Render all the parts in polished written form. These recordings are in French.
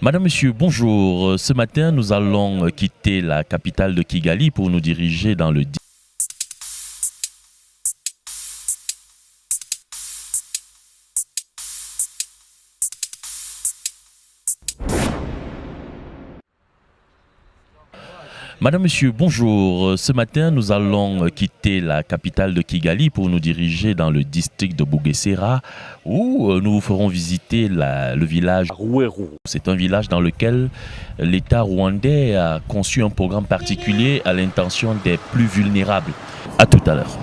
Madame, Monsieur, bonjour. Ce matin, nous allons quitter la capitale de Kigali pour nous diriger dans le... Madame, Monsieur, bonjour. Ce matin, nous allons quitter la capitale de Kigali pour nous diriger dans le district de Bugesera où nous vous ferons visiter le village Rouérou. C'est un village dans lequel l'État rwandais a conçu un programme particulier à l'intention des plus vulnérables. À tout à l'heure.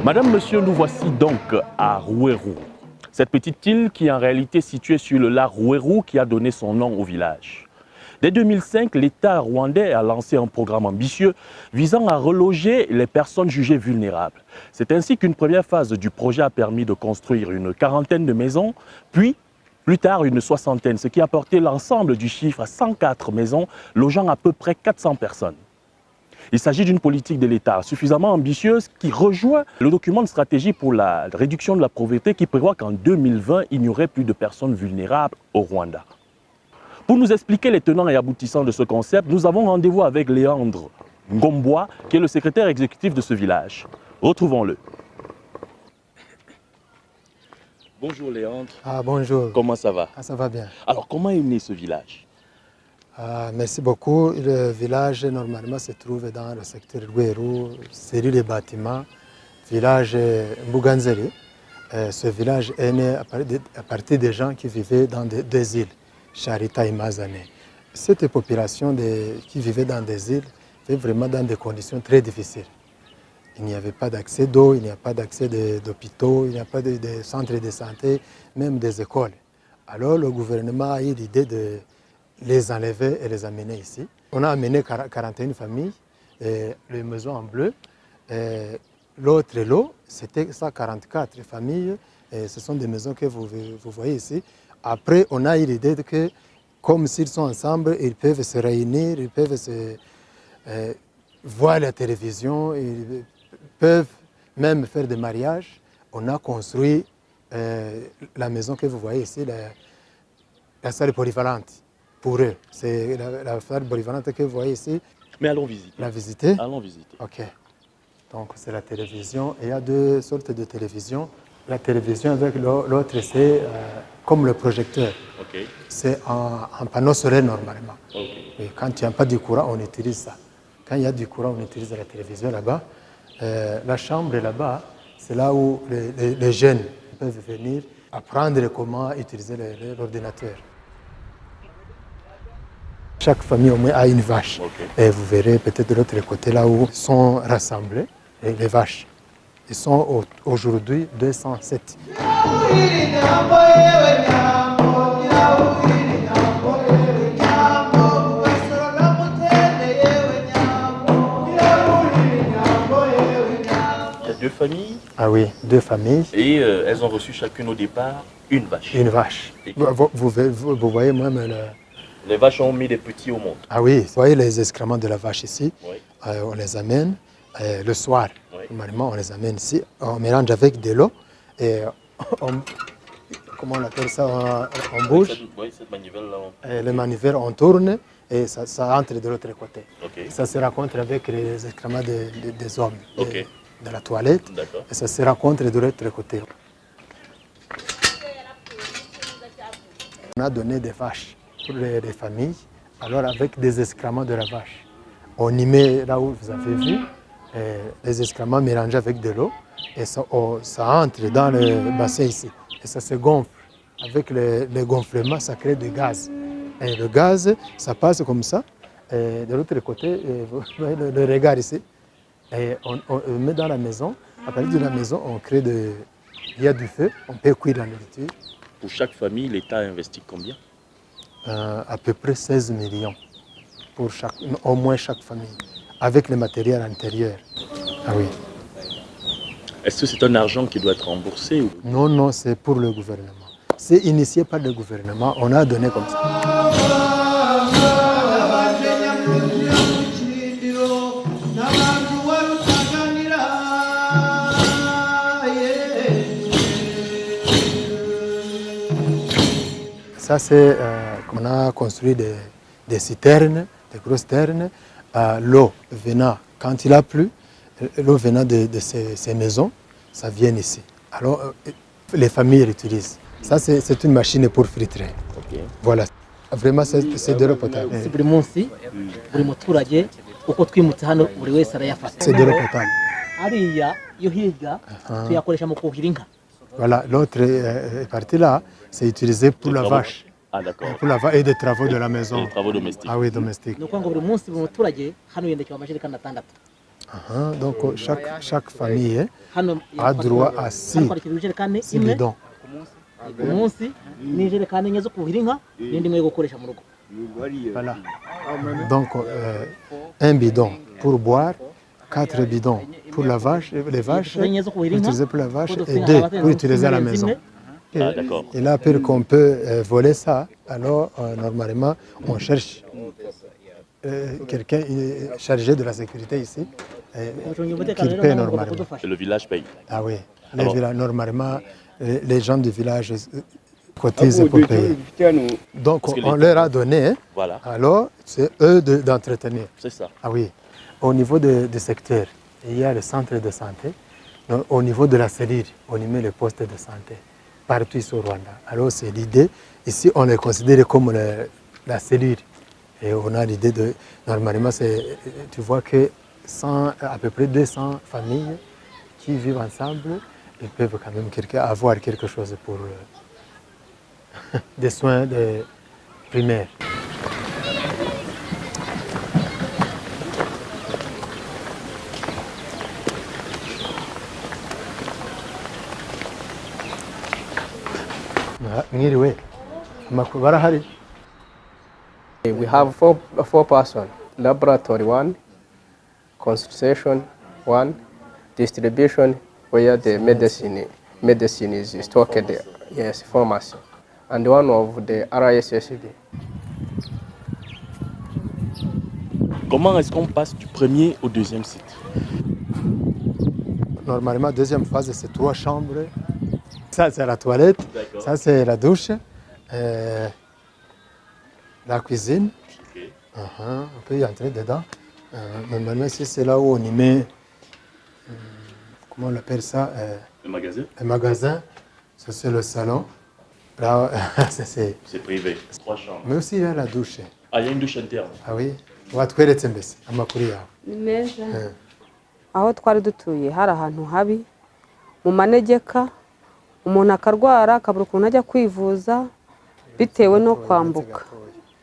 Madame, Monsieur, nous voici donc à Rouérou. Cette petite île qui est en réalité située sur le lac Rouérou qui a donné son nom au village. Dès 2005, l'État rwandais a lancé un programme ambitieux visant à reloger les personnes jugées vulnérables. C'est ainsi qu'une première phase du projet a permis de construire une quarantaine de maisons, puis plus tard une soixantaine, ce qui a porté l'ensemble du chiffre à 104 maisons, logeant à peu près 400 personnes. Il s'agit d'une politique de l'État suffisamment ambitieuse qui rejoint le document de stratégie pour la réduction de la pauvreté qui prévoit qu'en 2020, il n'y aurait plus de personnes vulnérables au Rwanda. Pour nous expliquer les tenants et aboutissants de ce concept, nous avons rendez-vous avec Léandre Ngombois, qui est le secrétaire exécutif de ce village. Retrouvons-le. Bonjour Léandre. Bonjour. Comment ça va? Ça va bien. Alors, comment est né ce village? Merci beaucoup. Le village, normalement, se trouve dans le secteur Rouérou, série des bâtiments, village Mbuganzeri. Ce village est né à partir des gens qui vivaient dans des îles, Charita et Mazané. Cette population qui vivait dans des îles vivait vraiment dans des conditions très difficiles. Il n'y avait pas d'accès d'eau, il n'y a pas d'accès d'hôpitaux, il n'y a pas de centres de santé, même des écoles. Alors le gouvernement a eu l'idée de les enlever et les amener ici. On a amené 41 familles, les maisons en bleu. L'autre lot, c'était 144 familles. Et ce sont des maisons que vous voyez ici. Après, on a eu l'idée que, comme s'ils sont ensemble, ils peuvent se réunir, ils peuvent voir la télévision, ils peuvent même faire des mariages. On a construit la maison que vous voyez ici, la salle polyvalente. Pour eux, c'est la salle polyvalente que vous voyez ici. Mais allons visiter. La visiter? Allons visiter. Ok. Donc c'est la télévision. Il y a deux sortes de télévision. La télévision avec l'autre, c'est comme le projecteur. Okay. C'est un panneau solaire normalement. Okay. Et quand il n'y a pas de courant, on utilise ça. Quand il y a du courant, on utilise la télévision là-bas. La chambre est là-bas. C'est là où les jeunes peuvent venir apprendre comment utiliser l'ordinateur. Chaque famille au moins a une vache. Okay. Et vous verrez peut-être de l'autre côté là où sont rassemblées les vaches. Ils sont aujourd'hui 207. Il y a deux familles? Ah oui, deux familles. Et elles ont reçu chacune au départ une vache. Une vache. Vous voyez même les vaches ont mis des petits au monde. Ah oui, vous voyez les excréments de la vache ici. Oui. On les amène le soir. Oui. Normalement, on les amène ici. On mélange avec de l'eau et comment on appelle ça, on bouge. Oui, cette manivelle-là. Et les manivelles, on tourne et ça entre de l'autre côté. Ok. Ça se rencontre avec les excréments des hommes Ok. de la toilette. D'accord. Et ça se rencontre de l'autre côté. On a donné des vaches pour les familles, alors avec des excréments de la vache. On y met là où vous avez vu, les excréments mélangés avec de l'eau et ça entre dans le bassin ici. Et ça se gonfle. Avec le gonflement, ça crée du gaz. Et le gaz, ça passe comme ça. Et de l'autre côté, vous voyez le regard ici. Et on le met dans la maison. À partir de la maison, il y a du feu, on peut cuire la nourriture. Pour chaque famille, l'État investit combien? À peu près 16 millions pour au moins chaque famille, avec le matériel intérieur. Ah oui. Est-ce que c'est un argent qui doit être remboursé ou... Non, non, c'est pour le gouvernement. C'est initié par le gouvernement, on a donné comme ça. Ça, c'est qu'on a construit des citernes, des grosses citernes. L'eau venant, quand il a plu, l'eau venant de ces maisons, ça vient ici. Alors, les familles l'utilisent. Ça, c'est une machine pour filtrer. Okay. Voilà. Vraiment, c'est de l'eau potable. buri munsi buri muturage uko twimutse hano buri wese arayafata. C'est de l'eau potable. Ariya yo hirya tuyakoresha mu kuhira inka. Voilà, l'autre partie là, c'est utilisé pour la vache. Ah d'accord. Pour la vache et des travaux de la maison. Et les travaux domestiques. Ah oui, domestiques. Ni ukuvuga ngo buri munsi buri muturage hano yendekewe amajerekani 6. Donc chaque famille Hano a droit à 6 bidons. ku munsi n'ijerekani enye zo kuhira inka n'indi imwe yo gukoresha mu rugo. Voilà. Donc un bidon pour boire, 4 bidons pour la vache, les vaches, utilisés pour la vache, et 2 pour utiliser à la maison. Ah, d'accord. Et là, pour qu'on peut voler ça, alors normalement, on cherche quelqu'un chargé de la sécurité ici, qui paie normalement. Et le village paye. Ah oui, normalement, les gens du village cotisent pour payer. Donc on leur a donné, Voilà. alors c'est eux d'entretenir. C'est ça. Ah oui, au niveau du secteur, il y a le centre de santé. Donc, au niveau de la cellule, on y met le poste de santé, partout ici au Rwanda. Alors c'est l'idée, ici on est considéré comme la cellule. Et on a l'idée de, normalement, tu vois que à peu près 200 familles qui vivent ensemble, ils peuvent quand même avoir quelque chose pour des soins primaires. Mwiriwe, amakuru barahari? We have four persons: laboratory 1, consultation 1, distribution where the medicine is stocked, yes, pharmacy, and one of the RISSD. Comment est-ce qu'on passe du premier au deuxième site? Normalement, deuxième phase, c'est 3 chambres. Ça, c'est la toilette. Ça, c'est la douche. La cuisine. Okay. On peut y entrer dedans. Normalement, ici, c'est là où on y met, comment on appelle ça, Le magasin? un magasin. Ça, c'est le salon. Là, c'est privé. 3 chambres. Mais aussi, il y a la douche. Ah, il y a une douche interne. Ah oui. Watweretse mbese amakuru yawe. Ni meza. Aho twari dutuye hari ahantu habi mu manegeka, umuntu akarwara akabura ukuntu ajya kwivuza bitewe no kwambuka.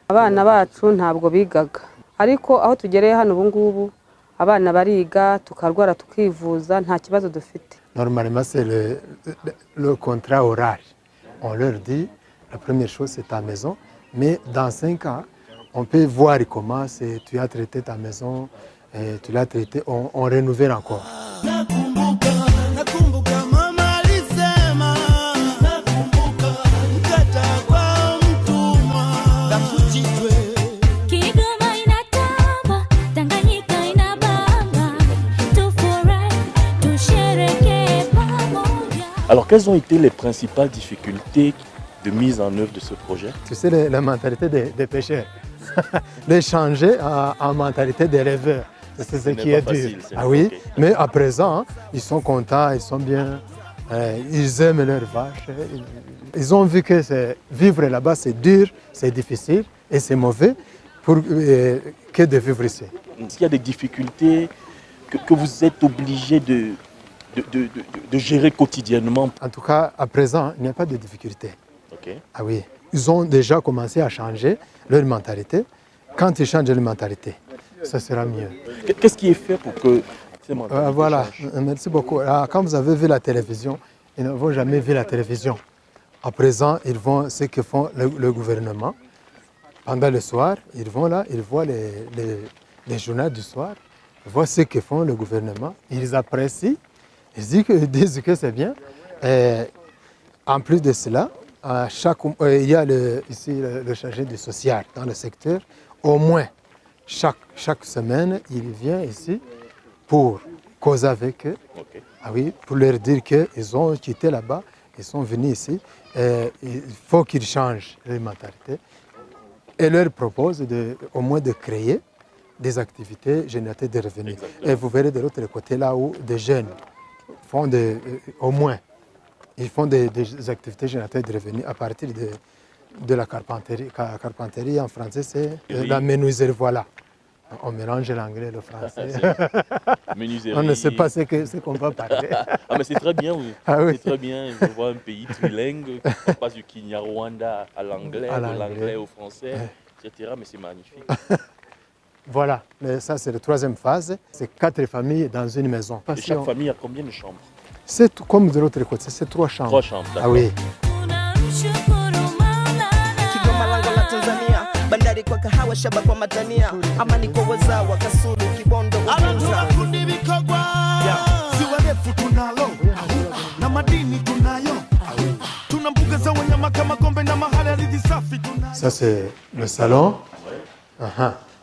Abana bacu ntabwo bigaga, ariko aho tugereye hano ubu ngubu abana bariga tukarwara tukivuza nta kibazo dufite. Normalement, c'est le contrat oral. On leur dit, la première chose, c'est ta maison, mais dans 5 ans, on peut voir comment tu as traité ta maison, et tu l'as traité, on renouvelle encore. Alors, quelles ont été les principales difficultés de mise en œuvre de ce projet? Tu sais, la mentalité des pêcheurs, les changer en mentalité des rêveurs, c'est ce qui est dur. Ah oui, mais à présent, ils sont contents, ils sont bien, ils aiment leurs vaches. Ils ont vu que vivre là-bas, c'est dur, c'est difficile et c'est mauvais que de vivre ici. S'il y a des difficultés que vous êtes obligé de gérer quotidiennement? En tout cas, à présent, il n'y a pas de difficulté. Okay. Ah oui, ils ont déjà commencé à changer leur mentalité. Quand ils changent leur mentalité, ça sera mieux. Qu'est-ce qui est fait pour que ces mentalités voilà, changent? merci beaucoup. Alors, quand vous avez vu la télévision, ils n'ont jamais vu la télévision. À présent, ils vont ce que font le gouvernement. Pendant le soir, ils vont là, ils voient les journaux du soir, ils voient ce que font le gouvernement. Ils apprécient, ils disent que c'est bien. Et en plus de cela, il y a ici le chargé du social dans le secteur. Au moins, chaque semaine, il vient ici pour causer avec eux. Okay. Ah oui, pour leur dire qu'ils ont quitté là-bas, ils sont venus ici. Il faut qu'ils changent leur mentalité. Et leur propose au moins de créer des activités génératrices de revenus. Exactement. Et vous verrez de l'autre côté là où des jeunes font au moins. Ils font des activités génératrices de revenus à partir de la carpenterie. La carpenterie en français, c'est la menuiserie. Voilà. On mélange l'anglais et le français. Menuiserie. On ne sait pas ce qu'on va parler. Ah, mais c'est très bien. Oui. Ah, oui. C'est très bien. Je vois un pays trilingue. On passe du Kinyarwanda à l'anglais, de l'anglais au français, etc. Mais c'est magnifique. Voilà. Mais ça, c'est la troisième phase. C'est 4 familles dans une maison. Et chaque famille a combien de chambres? C'est comme de l'autre côté, c'est 3 chambres. 3 chambres, d'accord. Ah oui. Ça, c'est le salon.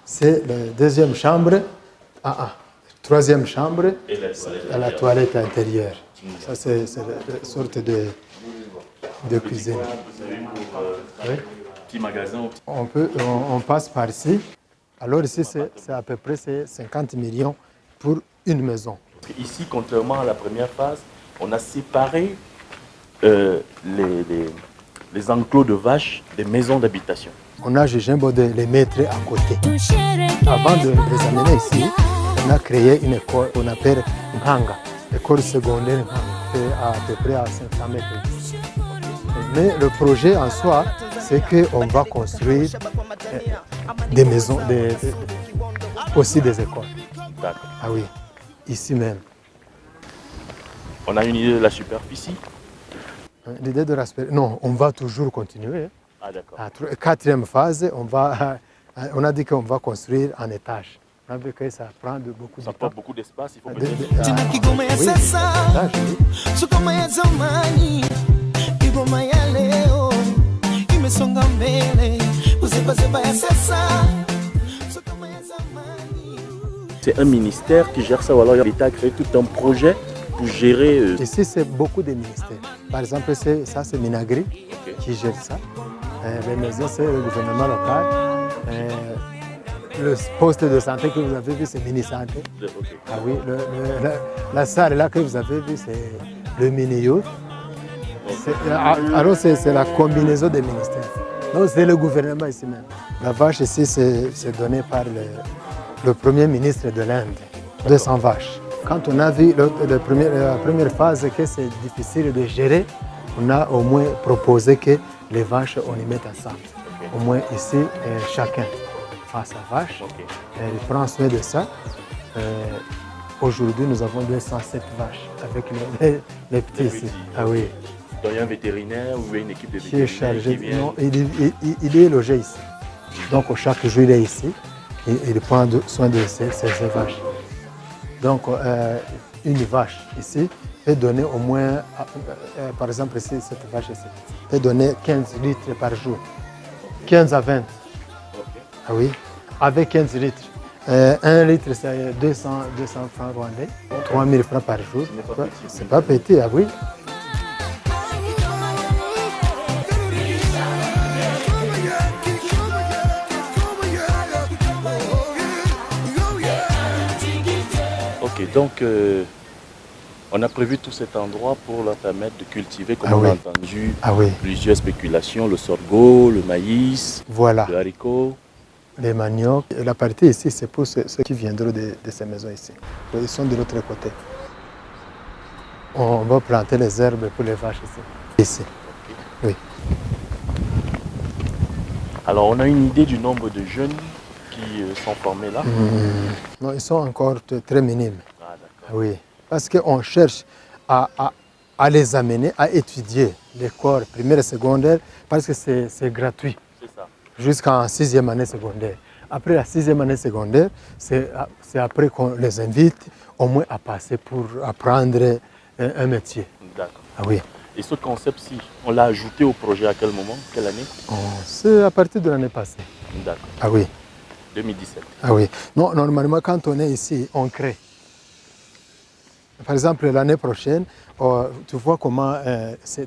C'est la deuxième chambre. Troisième chambre, la toilette intérieure. Ça, c'est une sorte de cuisine. Oui. Petit magasin. On passe par ici. Alors ici, c'est à peu près 50 millions pour une maison. Ici, contrairement à la première phase, on a séparé les enclos de vaches des maisons d'habitation. On a jugé bon de les mettre à côté. Avant de les amener ici, on a créé une école qu'on appelle Nhanga, école secondaire à peu près à 500 mètres. Mais le projet en soi, c'est qu'on va construire des maisons, aussi des écoles. D'accord. Ah oui, ici même. On a une idée de la superficie? L'idée de la superficie, non, on va toujours continuer. Ah d'accord. La quatrième phase, on a dit qu'on va construire en étage. On a vu que ça prend beaucoup de temps. Ça prend beaucoup d'espace, il faut peut-être... C'est un ministère qui gère ça, ou alors l'État a créé tout un projet pour gérer... Ici, c'est beaucoup de ministères. Par exemple, ça, c'est Minagri qui gère ça. Les maisons, c'est le gouvernement local. Le poste de santé que vous avez vu, c'est mini-santé. Ah oui, la salle là que vous avez vu, c'est le mini-youth. Alors, c'est la combinaison des ministères. Donc, c'est le gouvernement ici même. La vache ici, c'est donné par le premier ministre de l'Inde, 200 vaches. Quand on a vu la première phase que c'est difficile de gérer, on a au moins proposé que les vaches, on les mette ensemble. Au moins ici, chacun a sa vache. Il prend soin de ça. Aujourd'hui, nous avons 207 vaches avec les petits ici. Ah oui. Donc il y a un vétérinaire ou une équipe de vétérinaires qui est chargé. qui vient... Non, il est logé ici. Donc chaque jour, il est ici. Et il prend soin de ces vaches. Donc une vache ici peut donner au moins, par exemple ici, cette vache ici, peut donner 15 litres par jour. 15 à 20. Ah oui, avec 15 litres. 1 litre, c'est 200 francs rwandais, 3000 francs par jour. C'est pas petit, ah oui. Ok, donc on a prévu tout cet endroit pour leur permettre de cultiver, comme Ah on a oui. entendu, Ah oui, plusieurs spéculations, le sorgho, le maïs, voilà, le haricot. les maniocs. Et la partie ici, c'est pour ceux qui viendront de ces maisons ici. Ils sont de l'autre côté. On va planter les herbes pour les vaches ici. Ici, oui. Alors on a une idée du nombre de jeunes qui sont formés là. Non, ils sont encore très minimes. Ah, d'accord. Oui, parce qu'on cherche à les amener à étudier les corps primaire et secondaire parce que c'est gratuit C'est ça. jusqu'en 6e année secondaire. Après la 6e année secondaire, c'est après qu'on les invite au moins à passer pour apprendre un métier. D'accord. Ah oui, Et ce concept-ci, on l'a ajouté au projet à quel moment? Quelle année? c'est à partir de l'année passée. D'accord. Ah oui, 2017. ah oui. Non, normalement, quand on est ici, on crée. Par exemple, l'année prochaine, tu vois comment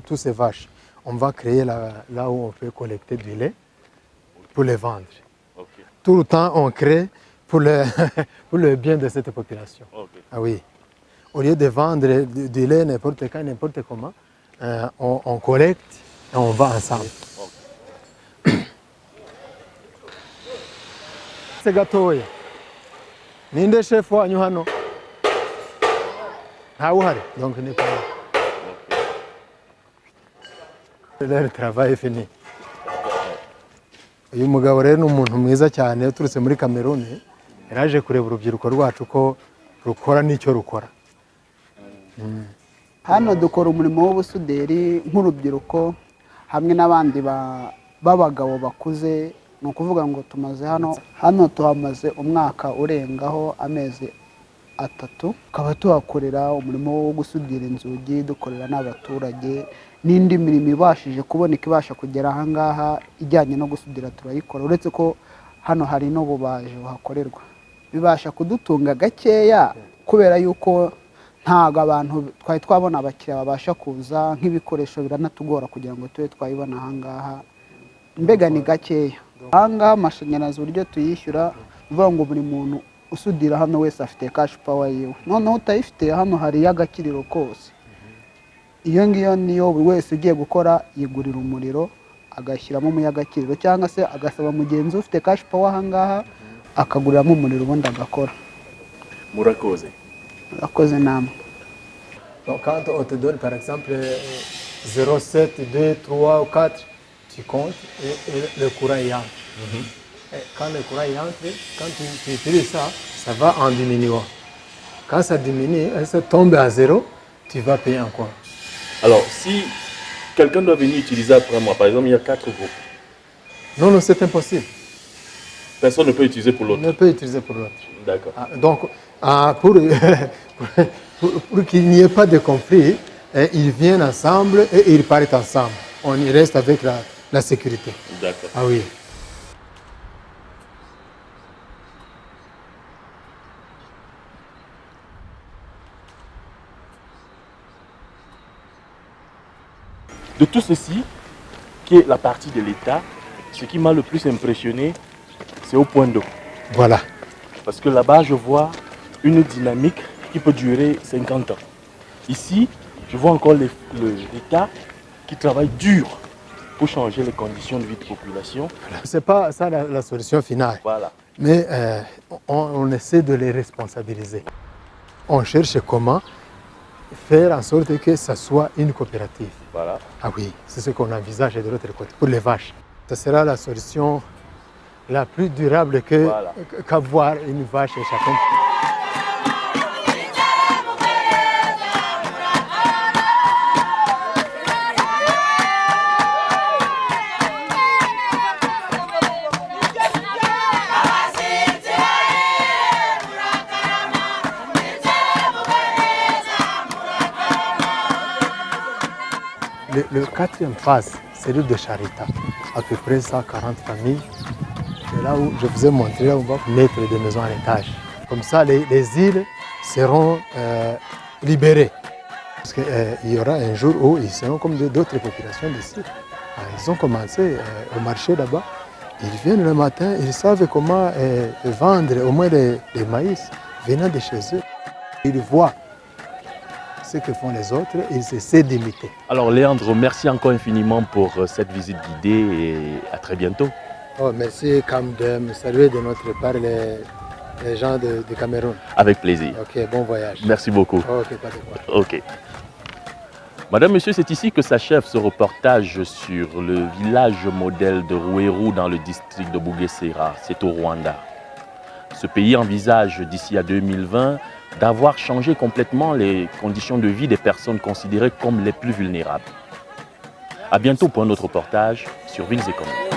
tous ces vaches, on va créer là où on peut collecter du lait pour les vendre. Ok. Tout le temps, on crée pour pour le bien de cette population. Ok. Ah oui. Au lieu de vendre du lait n'importe quand, n'importe comment, on collecte et on va ensemble. C'est gatoya. Ninde chef wanyu hano? Ntawe uhari, donc n'est pas là. Le travail est fini. Uyu mugabo rero ni umuntu mwiza cyane uturutse muri Cameroon, yaraje kureba urubyiruko rwacu ko rukora n'icyo rukora. Hano dukora umurimo w'ubusuderi nk'urubyiruko hamwe n'abandi b'abagabo bakuze. Ni ukuvuga ngo tumaze hano tuhamaze umwaka urengaho amezi 3, tukaba tuhakorera umurimo wo gusudira inzugi, dukorera n'abaturage n'indi mirimo ibashije kuboneka ibasha kugera aha ngaha ijyanye no gusudira turayikora, uretse ko hano hari n'ububaji buhakorerwa. Bibasha kudutunga gakeya kubera yuko ntago abantu twari twabona abakiriya babasha kuza, nk'ibikoresho biranatugora kugira ngo tube twayibona aha ngaha, mbega ni gakeya. Aha ngaha amashanyarazi uburyo tuyishyura, bivuga ngo buri muntu usudira hano wese afite cash power yiwe, noneho utayifite hano hari y'agakiriro kose. Iyo ngiyo niyo buri wese ugiye gukora yigurira umuriro agashyiramo umuyagakiriro, cyangwa se agasaba mugenzi ufite cash power aha ngaha akaguriramo umuriro ubundi agakora. Murakoze. Murakoze namwe. Donc quand on te donne par exemple 0, 7, 2, 3 ou 4, tu comptes et le courant y entre. Et quand le courant y entre, quand tu utilises ça, ça va en diminuant. Quand ça diminue, ça tombe à 0, tu vas payer encore. Alors, si quelqu'un doit venir utiliser après moi, par exemple, il y a 4 groupes. Non, non, c'est impossible. Personne ne peut utiliser pour On l'autre. ne peut utiliser pour l'autre. D'accord. Donc, pour qu'il n'y ait pas de conflit, ils viennent ensemble et ils partent ensemble. On y reste avec la sécurité. D'accord. Ah oui. De tout ceci, qui est la partie de l'État, ce qui m'a le plus impressionné, c'est au point d'eau. Voilà. Parce que là-bas, je vois une dynamique qui peut durer 50 ans. Ici, je vois encore l'État qui travaille dur pour changer les conditions de vie de population. Ce n'est pas ça la solution finale. Voilà. Mais on essaie de les responsabiliser. On cherche comment faire en sorte que ça soit une coopérative. Voilà. Ah oui, c'est ce qu'on envisage de l'autre côté, pour les vaches. Ce sera la solution la plus durable qu'avoir une vache et chacun. Le 4e phase, c'est l'île de Charita, à peu près 140 familles. C'est là où je vous ai montré, là où on va mettre des maisons à l'étage. Comme ça, les îles seront libérées. Parce qu'il y aura un jour où ils seront comme d'autres populations d'ici. Ils ont commencé au marché là-bas. Ils viennent le matin, ils savent comment vendre au moins les maïs venant de chez eux. Il voit ce que font les autres, il essaie d'imiter. Alors Léandre, merci encore infiniment pour cette visite guidée et à très bientôt. Oh, merci Cam de me saluer de notre part les gens de Cameroun. Avec plaisir. Ok, bon voyage. Merci beaucoup. Ok, pas de quoi. Ok. Madame, Monsieur, c'est ici que s'achève ce reportage sur le village modèle de Rouérou dans le district de Bugesera. C'est au Rwanda. Ce pays envisage d'ici à 2020 d'avoir changé complètement les conditions de vie des personnes considérées comme les plus vulnérables. À bientôt pour un autre reportage sur Villes et Communes.